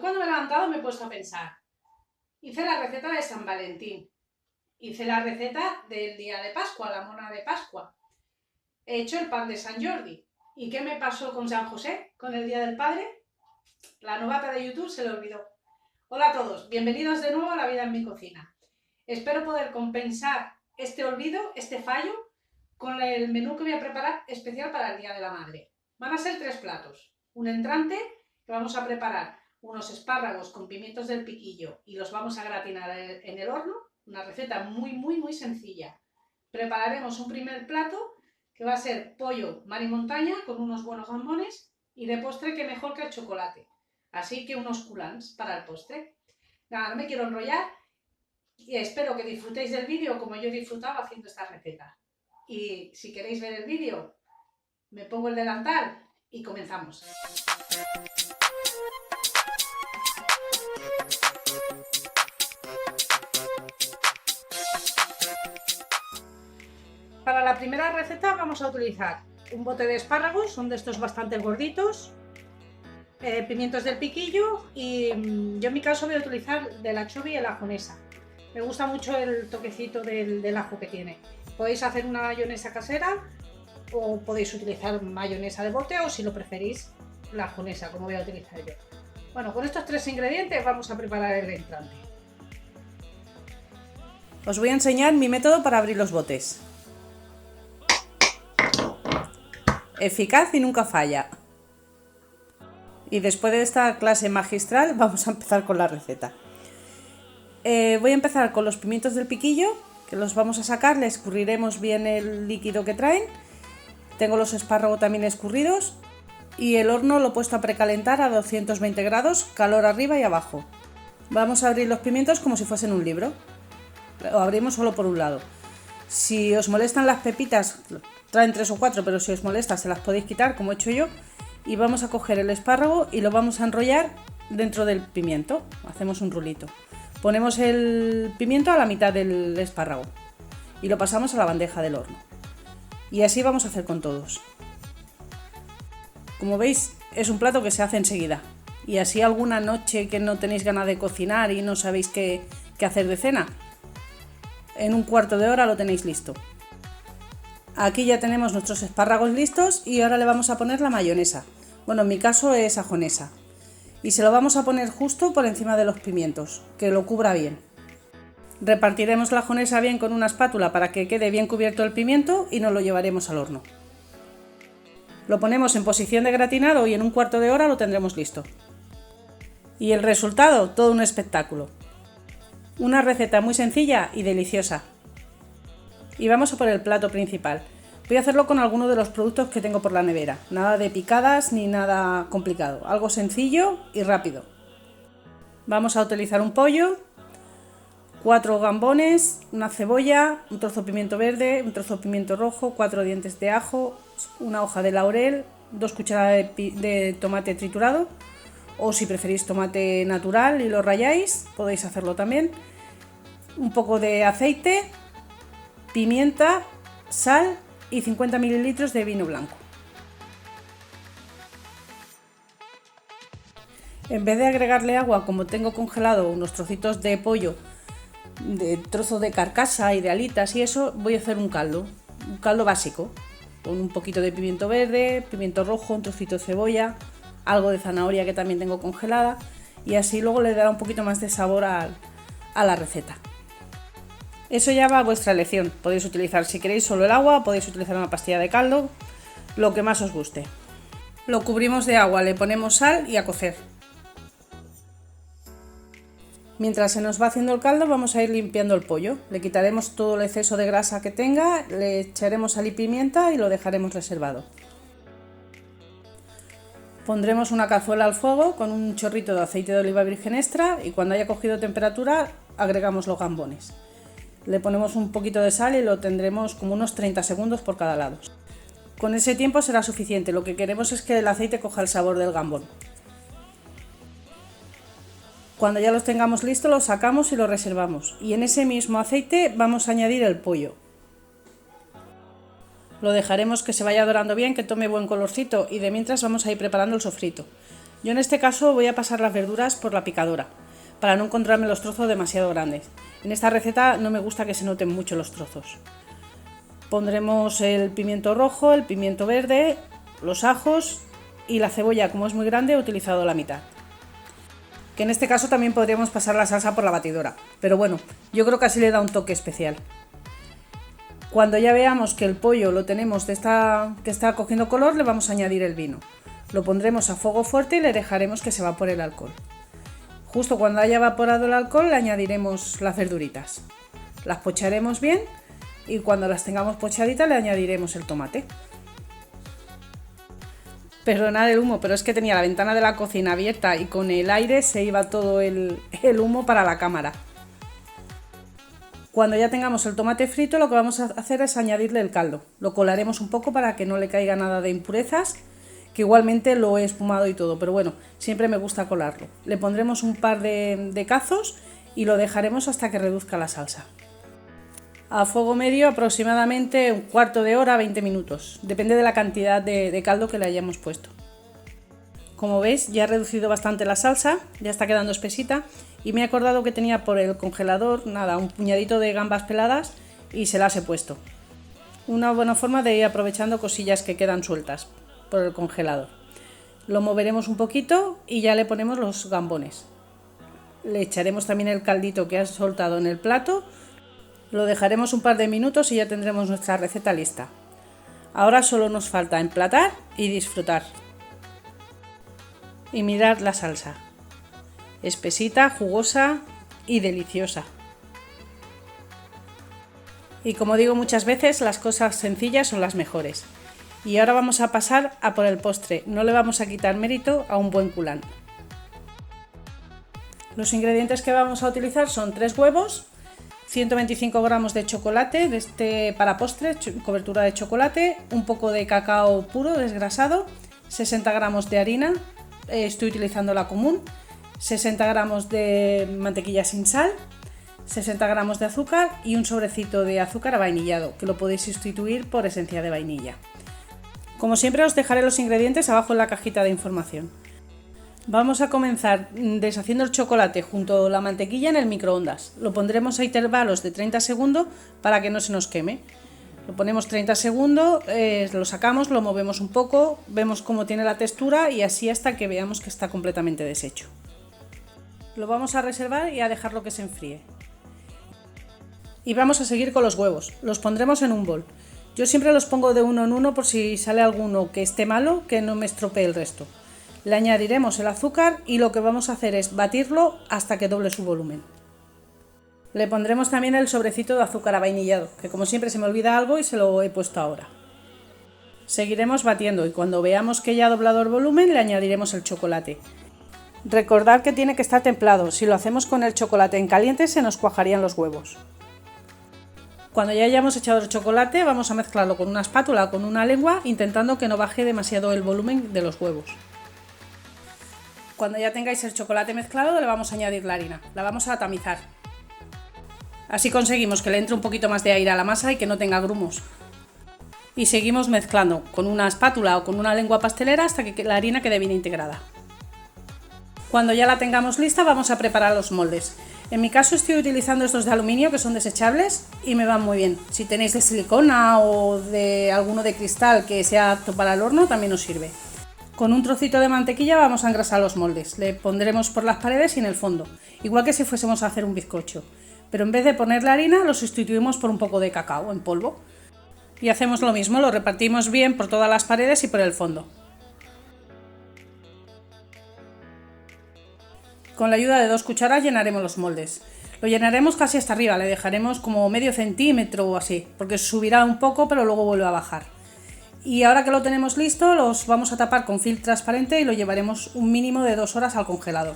cuando me he levantado me he puesto a pensar. Hice la receta de San Valentín. Hice la receta del día de Pascua, la mona de Pascua. He hecho el pan de San Jordi. ¿Y qué me pasó con San José, con el Día del Padre? La novata de YouTube se le olvidó. Hola a todos, bienvenidos de nuevo a La Vida en mi Cocina. Espero poder compensar este olvido, este fallo, con el menú que voy a preparar especial para el Día de la Madre. Van a ser 3 platos. Un entrante, que vamos a preparar unos espárragos con pimientos del piquillo y los vamos a gratinar en el horno. Una receta muy sencilla. Prepararemos un primer plato que va a ser pollo mar y montaña con unos buenos gambones y de postre que mejor que el chocolate. Así que unos culans para el postre. Nada, no me quiero enrollar y espero que disfrutéis del vídeo como yo he disfrutado haciendo esta receta. Y si queréis ver el vídeo, me pongo el delantal y comenzamos. Para la primera receta vamos a utilizar un bote de espárragos, son de estos bastante gorditos, pimientos del piquillo y yo en mi caso voy a utilizar del anchovy y el ajonesa. Me gusta mucho el toquecito del ajo que tiene. Podéis hacer una mayonesa casera o podéis utilizar mayonesa de bote o si lo preferís la ajonesa como voy a utilizar yo. Bueno, con estos 3 ingredientes vamos a preparar el entrante. Os voy a enseñar mi método para abrir los botes. Eficaz y nunca falla. Y después de esta clase magistral vamos a empezar con la receta. Voy a empezar con los pimientos del piquillo, que los vamos a sacar, le escurriremos bien el líquido que traen. Tengo los espárragos también escurridos y el horno lo he puesto a precalentar a 220 grados, calor arriba y abajo. Vamos a abrir los pimientos como si fuesen un libro. Lo abrimos solo por un lado. Si os molestan las pepitas, traen 3 o 4, pero si os molesta se las podéis quitar como he hecho yo. Y vamos a coger el espárrago y lo vamos a enrollar dentro del pimiento. Hacemos un rulito. Ponemos el pimiento a la mitad del espárrago y lo pasamos a la bandeja del horno. Y así vamos a hacer con todos. Como veis, es un plato que se hace enseguida. Y así alguna noche que no tenéis ganas de cocinar y no sabéis qué hacer de cena, en un cuarto de hora lo tenéis listo. Aquí ya tenemos nuestros espárragos listos y ahora le vamos a poner la mayonesa. Bueno, en mi caso es ajonesa. Y se lo vamos a poner justo por encima de los pimientos, que lo cubra bien. Repartiremos la ajonesa bien con una espátula para que quede bien cubierto el pimiento y nos lo llevaremos al horno. Lo ponemos en posición de gratinado y en un cuarto de hora lo tendremos listo. Y el resultado, todo un espectáculo. Una receta muy sencilla y deliciosa. Y vamos a por el plato principal. Voy a hacerlo con alguno de los productos que tengo por la nevera. Nada de picadas ni nada complicado. Algo sencillo y rápido. Vamos a utilizar un pollo, 4 gambones, una cebolla, un trozo de pimiento verde, un trozo de pimiento rojo, 4 dientes de ajo, una hoja de laurel, 2 cucharadas de tomate triturado. O si preferís tomate natural y lo ralláis, podéis hacerlo también. Un poco de aceite, pimienta, sal y 50 mililitros de vino blanco. En vez de agregarle agua, como tengo congelado unos trocitos de pollo, de trozos de carcasa y de alitas y eso, voy a hacer un caldo básico, con un poquito de pimiento verde, pimiento rojo, un trocito de cebolla, algo de zanahoria que también tengo congelada y así luego le dará un poquito más de sabor a la receta. Eso ya va a vuestra elección, podéis utilizar si queréis solo el agua, podéis utilizar una pastilla de caldo, lo que más os guste. Lo cubrimos de agua, le ponemos sal y a cocer. Mientras se nos va haciendo el caldo vamos a ir limpiando el pollo, le quitaremos todo el exceso de grasa que tenga, le echaremos sal y pimienta y lo dejaremos reservado. Pondremos una cazuela al fuego con un chorrito de aceite de oliva virgen extra y cuando haya cogido temperatura agregamos los gambones. Le ponemos un poquito de sal y lo tendremos como unos 30 segundos por cada lado. Con ese tiempo será suficiente, lo que queremos es que el aceite coja el sabor del gambón. Cuando ya los tengamos listos los sacamos y los reservamos y en ese mismo aceite vamos a añadir el pollo. Lo dejaremos que se vaya dorando bien, que tome buen colorcito y de mientras vamos a ir preparando el sofrito. Yo en este caso voy a pasar las verduras por la picadora, para no encontrarme los trozos demasiado grandes. En esta receta no me gusta que se noten mucho los trozos. Pondremos el pimiento rojo, el pimiento verde, los ajos y la cebolla, como es muy grande, he utilizado la mitad. Que en este caso también podríamos pasar la salsa por la batidora, pero bueno, yo creo que así le da un toque especial. Cuando ya veamos que el pollo lo tenemos que está cogiendo color, le vamos a añadir el vino. Lo pondremos a fuego fuerte y le dejaremos que se evapore el alcohol. Justo cuando haya evaporado el alcohol le añadiremos las verduritas. Las pocharemos bien y cuando las tengamos pochaditas le añadiremos el tomate. Perdonad el humo, pero es que tenía la ventana de la cocina abierta y con el aire se iba todo el humo para la cámara. Cuando ya tengamos el tomate frito, lo que vamos a hacer es añadirle el caldo. Lo colaremos un poco para que no le caiga nada de impurezas, que igualmente lo he espumado y todo, pero bueno, siempre me gusta colarlo. Le pondremos un par de cazos y lo dejaremos hasta que reduzca la salsa. A fuego medio aproximadamente un cuarto de hora, 20 minutos, depende de la cantidad de caldo que le hayamos puesto. Como veis, ya he reducido bastante la salsa, ya está quedando espesita y me he acordado que tenía por el congelador, un puñadito de gambas peladas y se las he puesto. Una buena forma de ir aprovechando cosillas que quedan sueltas por el congelador. Lo moveremos un poquito y ya le ponemos los gambones. Le echaremos también el caldito que ha soltado en el plato. Lo dejaremos un par de minutos y ya tendremos nuestra receta lista. Ahora solo nos falta emplatar y disfrutar. Y mirad la salsa. Espesita, jugosa y deliciosa. Y como digo muchas veces, las cosas sencillas son las mejores. Y ahora vamos a pasar a por el postre. No le vamos a quitar mérito a un buen culán. Los ingredientes que vamos a utilizar son 3 huevos, 125 gramos de chocolate para postre, cobertura de chocolate, un poco de cacao puro desgrasado, 60 gramos de harina, estoy utilizando la común, 60 gramos de mantequilla sin sal, 60 gramos de azúcar y un sobrecito de azúcar avainillado, que lo podéis sustituir por esencia de vainilla. Como siempre os dejaré los ingredientes abajo en la cajita de información. Vamos a comenzar deshaciendo el chocolate junto a la mantequilla en el microondas. Lo pondremos a intervalos de 30 segundos para que no se nos queme. Lo ponemos 30 segundos, lo sacamos, lo movemos un poco, vemos cómo tiene la textura y así hasta que veamos que está completamente deshecho. Lo vamos a reservar y a dejarlo que se enfríe. Y vamos a seguir con los huevos. Los pondremos en un bol. Yo siempre los pongo de uno en uno por si sale alguno que esté malo, que no me estropee el resto. Le añadiremos el azúcar y lo que vamos a hacer es batirlo hasta que doble su volumen. Le pondremos también el sobrecito de azúcar avainillado, que como siempre se me olvida algo y se lo he puesto ahora. Seguiremos batiendo y cuando veamos que ya ha doblado el volumen le añadiremos el chocolate. Recordad que tiene que estar templado, si lo hacemos con el chocolate en caliente se nos cuajarían los huevos. Cuando ya hayamos echado el chocolate vamos a mezclarlo con una espátula o con una lengua intentando que no baje demasiado el volumen de los huevos. Cuando ya tengáis el chocolate mezclado le vamos a añadir la harina, la vamos a tamizar. Así conseguimos que le entre un poquito más de aire a la masa y que no tenga grumos. Y seguimos mezclando con una espátula o con una lengua pastelera hasta que la harina quede bien integrada. Cuando ya la tengamos lista vamos a preparar los moldes. En mi caso estoy utilizando estos de aluminio que son desechables y me van muy bien. Si tenéis de silicona o de alguno de cristal que sea apto para el horno también os sirve. Con un trocito de mantequilla vamos a engrasar los moldes, le pondremos por las paredes y en el fondo, igual que si fuésemos a hacer un bizcocho, pero en vez de poner la harina lo sustituimos por un poco de cacao en polvo. Y hacemos lo mismo, lo repartimos bien por todas las paredes y por el fondo. Con la ayuda de 2 cucharas llenaremos los moldes. Lo llenaremos casi hasta arriba, le dejaremos como medio centímetro o así, porque subirá un poco pero luego vuelve a bajar. Y ahora que lo tenemos listo, los vamos a tapar con film transparente y lo llevaremos un mínimo de 2 horas al congelador.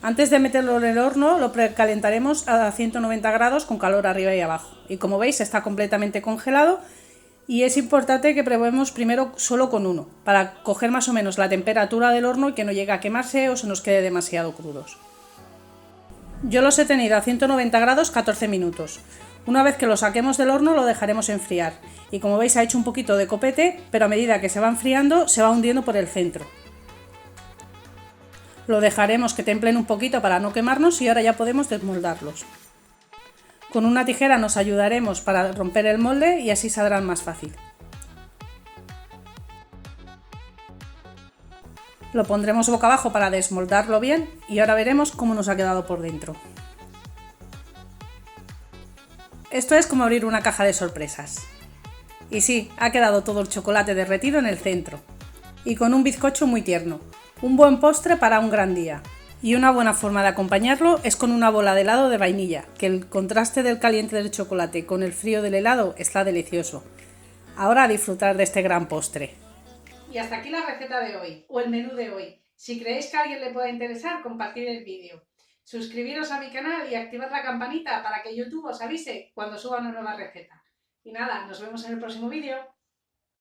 Antes de meterlo en el horno, lo precalentaremos a 190 grados con calor arriba y abajo. Y como veis, está completamente congelado y es importante que probemos primero solo con uno, para coger más o menos la temperatura del horno y que no llegue a quemarse o se nos quede demasiado crudos. Yo los he tenido a 190 grados 14 minutos. Una vez que lo saquemos del horno lo dejaremos enfriar y como veis ha hecho un poquito de copete, pero a medida que se va enfriando se va hundiendo por el centro. Lo dejaremos que templen un poquito para no quemarnos y ahora ya podemos desmoldarlos. Con una tijera nos ayudaremos para romper el molde y así saldrán más fácil. Lo pondremos boca abajo para desmoldarlo bien y ahora veremos cómo nos ha quedado por dentro. Esto es como abrir una caja de sorpresas. Y sí, ha quedado todo el chocolate derretido en el centro. Y con un bizcocho muy tierno. Un buen postre para un gran día. Y una buena forma de acompañarlo es con una bola de helado de vainilla, que el contraste del caliente del chocolate con el frío del helado está delicioso. Ahora a disfrutar de este gran postre. Y hasta aquí la receta de hoy, o el menú de hoy. Si creéis que a alguien le pueda interesar, compartid el vídeo. Suscribiros a mi canal y activad la campanita para que YouTube os avise cuando suba una nueva receta. Y nada, nos vemos en el próximo vídeo.